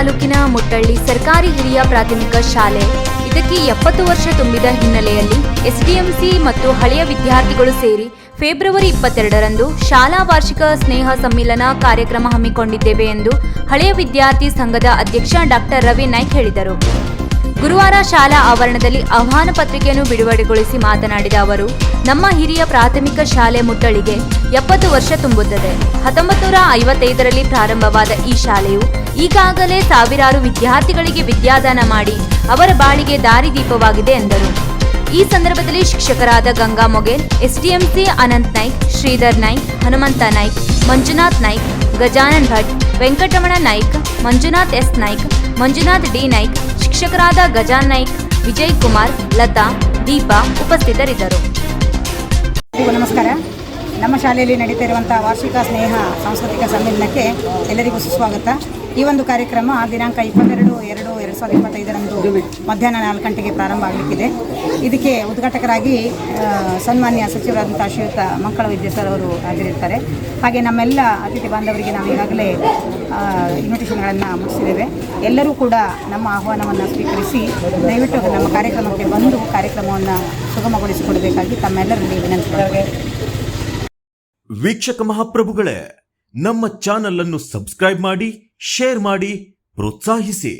ತಾಲೂಕಿನ ಮುಟ್ಟಳ್ಳಿ ಸರ್ಕಾರಿ ಹಿರಿಯ ಪ್ರಾಥಮಿಕ ಶಾಲೆ ಇದಕ್ಕೆ 70 ವರ್ಷ ತುಂಬಿದ ಹಿನ್ನೆಲೆಯಲ್ಲಿ ಎಸ್ಡಿಎಂಸಿ ಮತ್ತು ಹಳೆಯ ವಿದ್ಯಾರ್ಥಿಗಳು ಸೇರಿ ಫೆಬ್ರವರಿ 22ರಂದು ಶಾಲಾ ವಾರ್ಷಿಕ ಸ್ನೇಹ ಸಮ್ಮಿಲನ ಕಾರ್ಯಕ್ರಮ ಹಮ್ಮಿಕೊಂಡಿದ್ದೇವೆ ಎಂದು ಹಳೆಯ ವಿದ್ಯಾರ್ಥಿ ಸಂಘದ ಅಧ್ಯಕ್ಷ ಡಾಕ್ಟರ್ ರವಿ ನಾಯ್ಕ್ ಹೇಳಿದರು. ಗುರುವಾರ ಶಾಲಾ ಆವರಣದಲ್ಲಿ ಆಹ್ವಾನ ಪತ್ರಿಕೆಯನ್ನು ಬಿಡುಗಡೆಗೊಳಿಸಿ ಮಾತನಾಡಿದ ಅವರು, ನಮ್ಮ ಹಿರಿಯ ಪ್ರಾಥಮಿಕ ಶಾಲೆ ಮುಟ್ಟಳಿಗೆ 70 ವರ್ಷ ತುಂಬುತ್ತದೆ. 1955ರಲ್ಲಿ ಪ್ರಾರಂಭವಾದ ಈ ಶಾಲೆಯು ಈಗಾಗಲೇ ಸಾವಿರಾರು ವಿದ್ಯಾರ್ಥಿಗಳಿಗೆ ವಿದ್ಯಾದಾನ ಮಾಡಿ ಅವರ ಬಾಳಿಗೆ ದಾರಿದೀಪವಾಗಿದೆ ಎಂದರು. ಈ ಸಂದರ್ಭದಲ್ಲಿ ಶಿಕ್ಷಕರಾದ Ganga Mogel, SDMC Anant Naik, Shridhar Naik, Hanumanta Naik, Manjunath Naik, Gajanan Bhat, Venkataramana Naik, Manjunath S Naik, Manjunath D Naik, ಶಿಕ್ಷಕರಾದ ಗಜಾನ್ ನಾಯ್ಕ್, ವಿಜಯ್ ಕುಮಾರ್, ಲತಾ, ದೀಪಾ ಉಪಸ್ಥಿತರಿದ್ದರು. ನಮಸ್ಕಾರ. ನಮ್ಮ ಶಾಲೆಯಲ್ಲಿ ನಡೀತಾ ಇರುವಂಥ ವಾರ್ಷಿಕ ಸ್ನೇಹ ಸಾಂಸ್ಕೃತಿಕ ಸಮ್ಮೇಳನಕ್ಕೆ ಎಲ್ಲರಿಗೂ ಸುಸ್ವಾಗತ. ಈ ಒಂದು ಕಾರ್ಯಕ್ರಮ ದಿನಾಂಕ 22/2/2025ರಂದು ಮಧ್ಯಾಹ್ನ 4 ಗಂಟೆಗೆ ಪ್ರಾರಂಭ ಆಗಲಿಕ್ಕಿದೆ. ಇದಕ್ಕೆ ಉದ್ಘಾಟಕರಾಗಿ ಸನ್ಮಾನ್ಯ ಸಚಿವರಾದಂಥ ಶ್ರೀಯುತ ಮಂಕಳ ವಿದ್ಯಾ ಸರ್ ಅವರು ಹಾಜರಿರ್ತಾರೆ. ಹಾಗೆ ನಮ್ಮೆಲ್ಲ ಅತಿಥಿ ಬಾಂಧವರಿಗೆ ನಾವು ಈಗಾಗಲೇ ಇನ್ವಿಟೇಷನ್ಗಳನ್ನು ಮುಗಿಸಿದ್ದೇವೆ. ಎಲ್ಲರೂ ಕೂಡ ನಮ್ಮ ಆಹ್ವಾನವನ್ನು ಸ್ವೀಕರಿಸಿ ದಯವಿಟ್ಟು ನಮ್ಮ ಕಾರ್ಯಕ್ರಮಕ್ಕೆ ಬಂದು ಕಾರ್ಯಕ್ರಮವನ್ನು ಸುಗಮಗೊಳಿಸಿಕೊಡಬೇಕಾಗಿ ತಮ್ಮೆಲ್ಲರಲ್ಲಿ ವಿನಂತಿ. ವೀಕ್ಷಕ ಮಹಾಪ್ರಭುಗಳೇ, ನಮ್ಮ ಚಾನಲ್ ಅನ್ನು ಸಬ್ಸ್ಕ್ರೈಬ್ ಮಾಡಿ, ಶೇರ್ ಮಾಡಿ, ಪ್ರೋತ್ಸಾಹಿಸಿ.